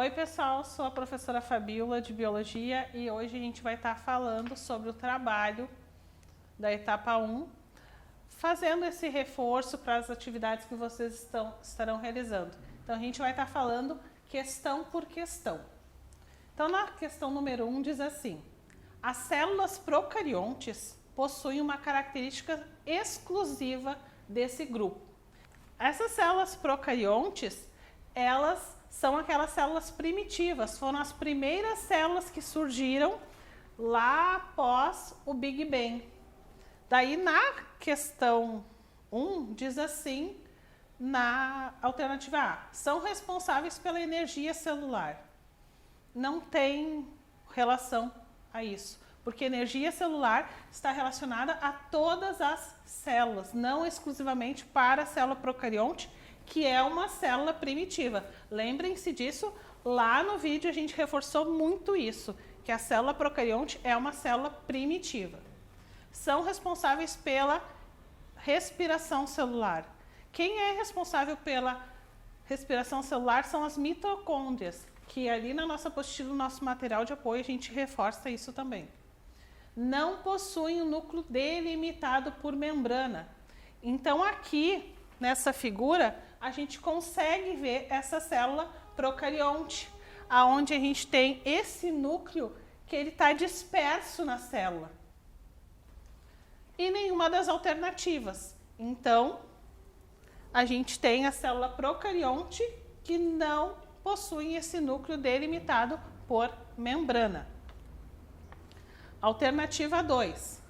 Oi pessoal, sou a professora Fabíola de Biologia e hoje a gente vai estar falando sobre o trabalho da etapa 1, fazendo esse reforço para as atividades que vocês estarão realizando. Então a gente vai estar falando questão por questão. Então na questão número 1 diz assim: as células procariontes possuem uma característica exclusiva desse grupo. Essas células procariontes, elas são aquelas células primitivas, foram as primeiras células que surgiram lá após o Big Bang. Daí na questão 1 diz assim, na alternativa A, são responsáveis pela energia celular. Não tem relação a isso, porque energia celular está relacionada a todas as células, não exclusivamente para a célula procarionte, que é uma célula primitiva. Lembrem-se disso, lá no vídeo a gente reforçou muito isso, que a célula procarionte é uma célula primitiva. São responsáveis pela respiração celular. Quem é responsável pela respiração celular são as mitocôndrias, que ali na nossa apostila, no nosso material de apoio, a gente reforça isso também. Não possuem um núcleo delimitado por membrana. Então aqui, nessa figura, a gente consegue ver essa célula procarionte, aonde a gente tem esse núcleo que ele está disperso na célula. E nenhuma das alternativas. Então, a gente tem a célula procarionte que não possui esse núcleo delimitado por membrana. Alternativa 2.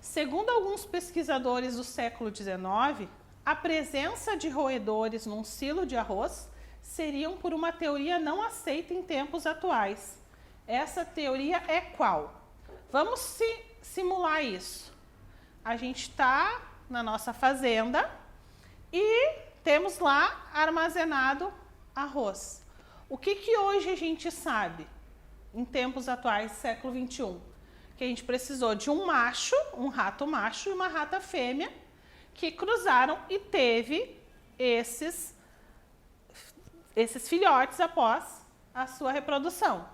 Segundo alguns pesquisadores do século XIX, a presença de roedores num silo de arroz seriam por uma teoria não aceita em tempos atuais. Essa teoria é qual? Vamos simular isso. A gente está na nossa fazenda e temos lá armazenado arroz. O que hoje a gente sabe, em tempos atuais, século XXI? Que a gente precisou de um macho, um rato macho e uma rata fêmea, que cruzaram e teve esses filhotes após a sua reprodução.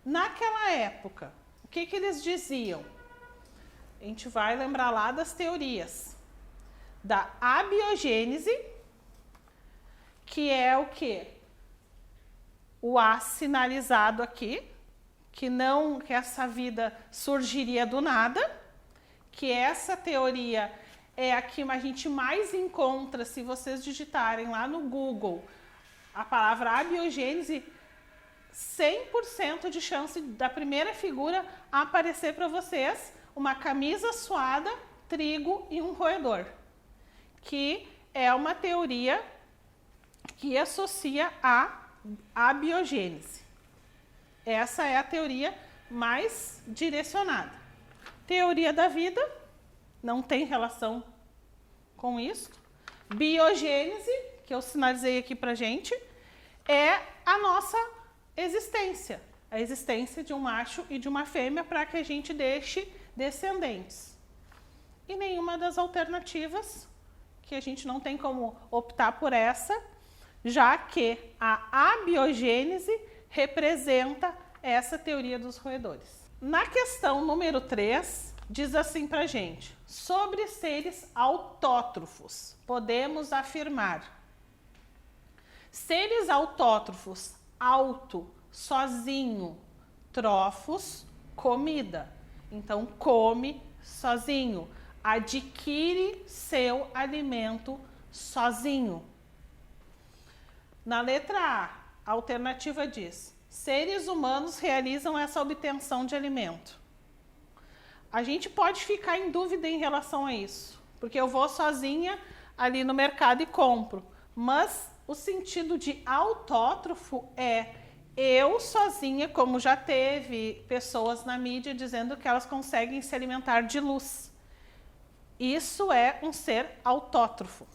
Naquela época, o que eles diziam? A gente vai lembrar lá das teorias da abiogênese, que é o quê? O A sinalizado aqui, que essa vida surgiria do nada, que essa teoria é a que a gente mais encontra se vocês digitarem lá no Google a palavra abiogênese, 100% de chance da primeira figura aparecer para vocês uma camisa suada, trigo e um roedor, que é uma teoria que associa a abiogênese. Essa é a teoria mais direcionada. Teoria da vida, não tem relação com isso. Biogênese, que eu sinalizei aqui pra gente, é a nossa existência. A existência de um macho e de uma fêmea para que a gente deixe descendentes. E nenhuma das alternativas, que a gente não tem como optar por essa, já que a abiogênese representa essa teoria dos roedores. Na questão número 3, diz assim pra gente: sobre seres autótrofos, podemos afirmar: seres autótrofos, auto, sozinho, trófos, comida. Então, come sozinho, adquire seu alimento sozinho. Na letra A, a alternativa diz: seres humanos realizam essa obtenção de alimento. A gente pode ficar em dúvida em relação a isso, porque eu vou sozinha ali no mercado e compro, mas o sentido de autótrofo é eu sozinha, como já teve pessoas na mídia dizendo que elas conseguem se alimentar de luz. Isso é um ser autótrofo,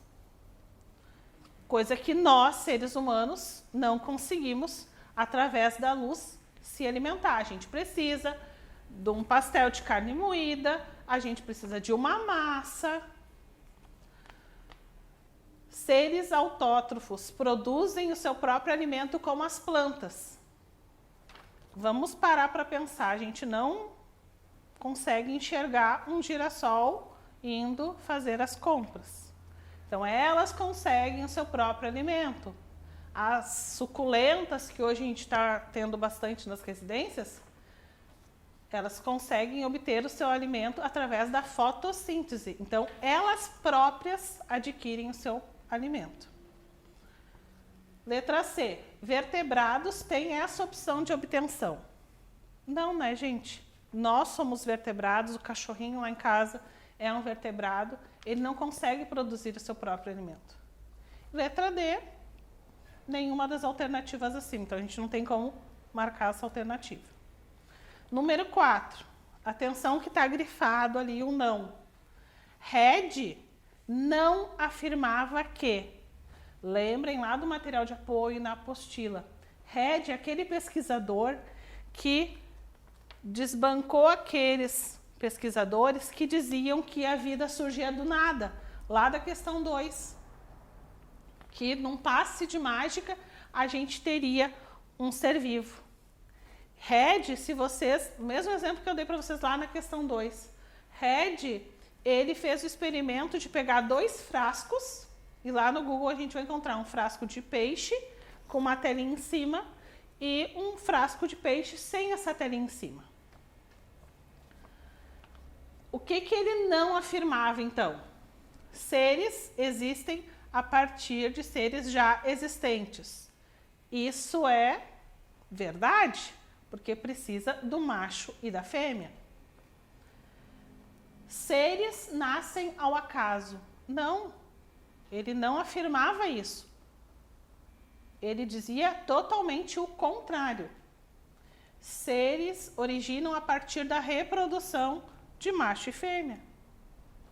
coisa que nós, seres humanos, não conseguimos, através da luz, se alimentar. A gente precisa de um pastel de carne moída, a gente precisa de uma massa. Seres autótrofos produzem o seu próprio alimento como as plantas. vamos parar para pensar, a gente não consegue enxergar um girassol indo fazer as compras. Então, elas conseguem o seu próprio alimento. As suculentas, que hoje a gente está tendo bastante nas residências, elas conseguem obter o seu alimento através da fotossíntese. Então, elas próprias adquirem o seu alimento. Letra C. Vertebrados têm essa opção de obtenção. Não, né, gente? Nós somos vertebrados, o cachorrinho lá em casa é um vertebrado, ele não consegue produzir o seu próprio alimento. Letra D. Nenhuma das alternativas acima, então a gente não tem como marcar essa alternativa. Número 4, atenção que está grifado ali o não. Red não afirmava que, lembrem lá do material de apoio na apostila, Red é aquele pesquisador que desbancou aqueles pesquisadores que diziam que a vida surgia do nada, lá da questão 2. Que num passe de mágica a gente teria um ser vivo. Red, se vocês, o mesmo exemplo que eu dei para vocês lá na questão 2, Red, ele fez o experimento de pegar 2 frascos, e lá no Google a gente vai encontrar um frasco de peixe com uma telinha em cima e um frasco de peixe sem essa telinha em cima. O que ele não afirmava então? Seres existem a partir de seres já existentes. Isso é verdade, porque precisa do macho e da fêmea. Seres nascem ao acaso. Não, ele não afirmava isso. Ele dizia totalmente o contrário. Seres originam a partir da reprodução de macho e fêmea.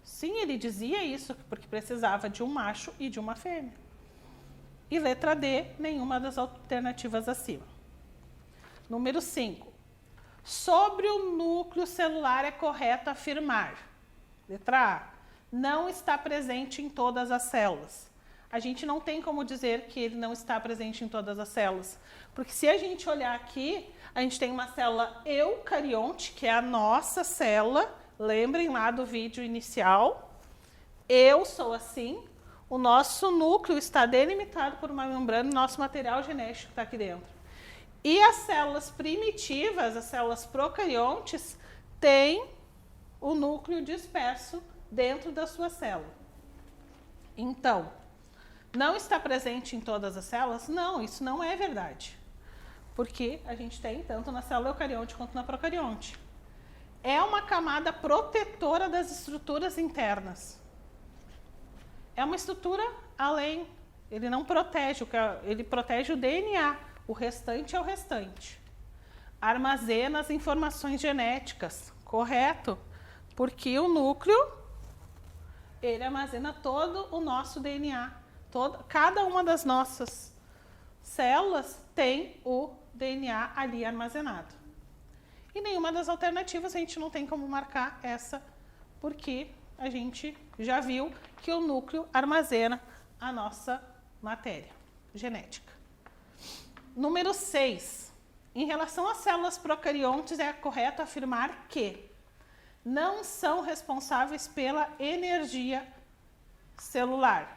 Sim, ele dizia isso, porque precisava de um macho e de uma fêmea. E letra D, nenhuma das alternativas acima. Número 5. Sobre o núcleo celular é correto afirmar. Letra A. Não está presente em todas as células. A gente não tem como dizer que ele não está presente em todas as células. Porque se a gente olhar aqui, a gente tem uma célula eucarionte, que é a nossa célula. Lembrem lá do vídeo inicial. Eu sou assim. O nosso núcleo está delimitado por uma membrana, nosso material genético está aqui dentro. E as células primitivas, as células procariontes, têm o núcleo disperso dentro da sua célula. Então, não está presente em todas as células? Não, isso não é verdade. Porque a gente tem tanto na célula eucarionte quanto na procarionte. É uma camada protetora das estruturas internas. É uma estrutura além, ele não protege, ele protege o DNA, o restante é o restante. Armazena as informações genéticas, correto? Porque o núcleo, ele armazena todo o nosso DNA. Cada uma das nossas células tem o DNA ali armazenado. E nenhuma das alternativas a gente não tem como marcar essa, porque a gente já viu que o núcleo armazena a nossa matéria genética. Número 6. Em relação às células procariontes, é correto afirmar que não são responsáveis pela energia celular.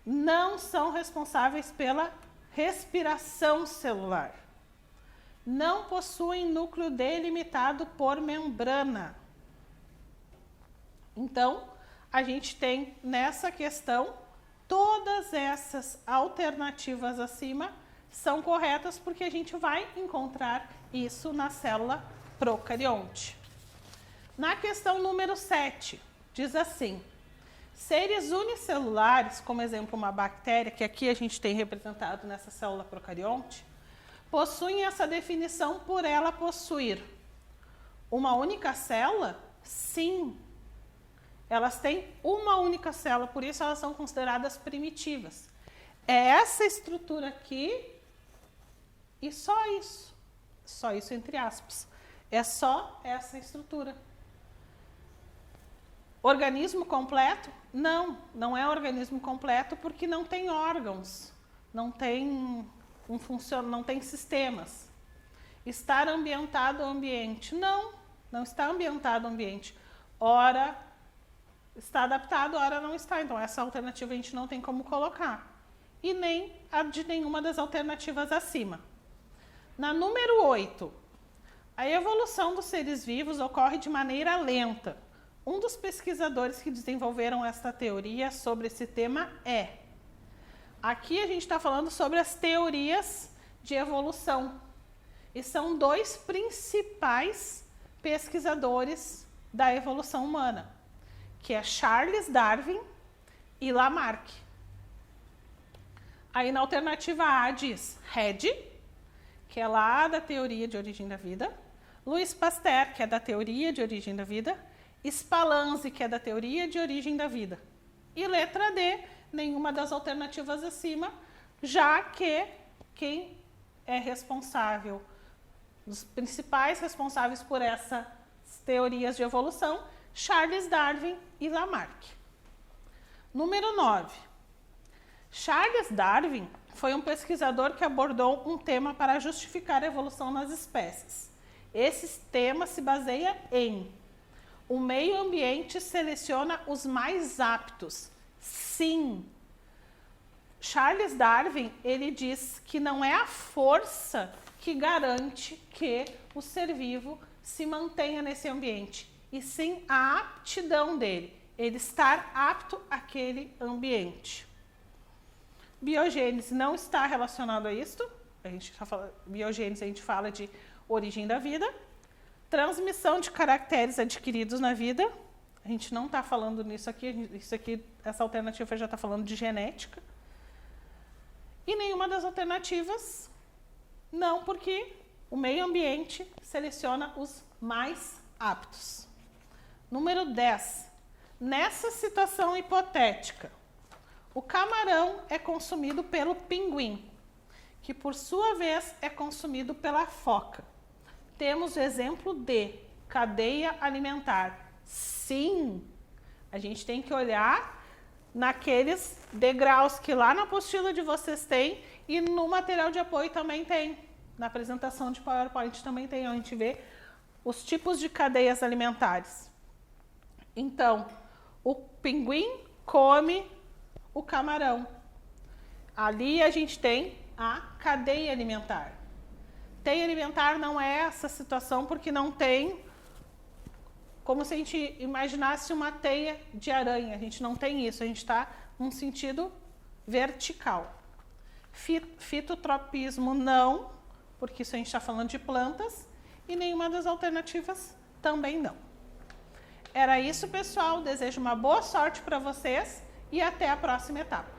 Não são responsáveis pela respiração celular. Não possuem núcleo delimitado por membrana. Então, a gente tem nessa questão, todas essas alternativas acima são corretas porque a gente vai encontrar isso na célula procarionte. Na questão número 7, diz assim: seres unicelulares, como exemplo uma bactéria, que aqui a gente tem representado nessa célula procarionte, possuem essa definição por ela possuir uma única célula? Sim. Elas têm uma única célula, por isso elas são consideradas primitivas. É essa estrutura aqui e só isso entre aspas. É só essa estrutura. Organismo completo? Não, não é organismo completo porque não tem órgãos, não tem não tem sistemas. Estar ambientado ao ambiente. Não está ambientado ao ambiente. Ora está adaptado, ora não está. Então, essa alternativa a gente não tem como colocar. E nem a de nenhuma das alternativas acima. Na número 8, a evolução dos seres vivos ocorre de maneira lenta. Um dos pesquisadores que desenvolveram esta teoria sobre esse tema é... Aqui a gente está falando sobre as teorias de evolução. E são dois principais pesquisadores da evolução humana, que é Charles Darwin e Lamarck. Aí na alternativa A diz Redd, que é lá da teoria de origem da vida, Louis Pasteur, que é da teoria de origem da vida, Spallanzani, que é da teoria de origem da vida. E letra D, nenhuma das alternativas acima, já que quem é responsável, os principais responsáveis por essas teorias de evolução, Charles Darwin e Lamarck. Número 9. Charles Darwin foi um pesquisador que abordou um tema para justificar a evolução nas espécies. Esse tema se baseia em: o meio ambiente seleciona os mais aptos. Sim. Charles Darwin, ele diz que não é a força que garante que o ser vivo se mantenha nesse ambiente, e sim a aptidão dele, ele estar apto àquele ambiente. Biogênese não está relacionado a isto. Biogênese a gente fala de origem da vida. Transmissão de caracteres adquiridos na vida. A gente não está falando nisso aqui. Essa alternativa já está falando de genética. E nenhuma das alternativas, não, porque o meio ambiente seleciona os mais aptos. Número 10. Nessa situação hipotética, o camarão é consumido pelo pinguim, que por sua vez é consumido pela foca. Temos o exemplo de cadeia alimentar. Sim, a gente tem que olhar naqueles degraus que lá na apostila de vocês tem e no material de apoio também tem. Na apresentação de PowerPoint também tem, a gente vê os tipos de cadeias alimentares. Então, o pinguim come o camarão. Ali a gente tem a cadeia alimentar. Teia alimentar não é essa situação porque não tem, como se a gente imaginasse uma teia de aranha. A gente não tem isso, a gente está num sentido vertical. Fitotropismo não, porque isso a gente está falando de plantas, e nenhuma das alternativas também não. Era isso, pessoal. Desejo uma boa sorte para vocês e até a próxima etapa.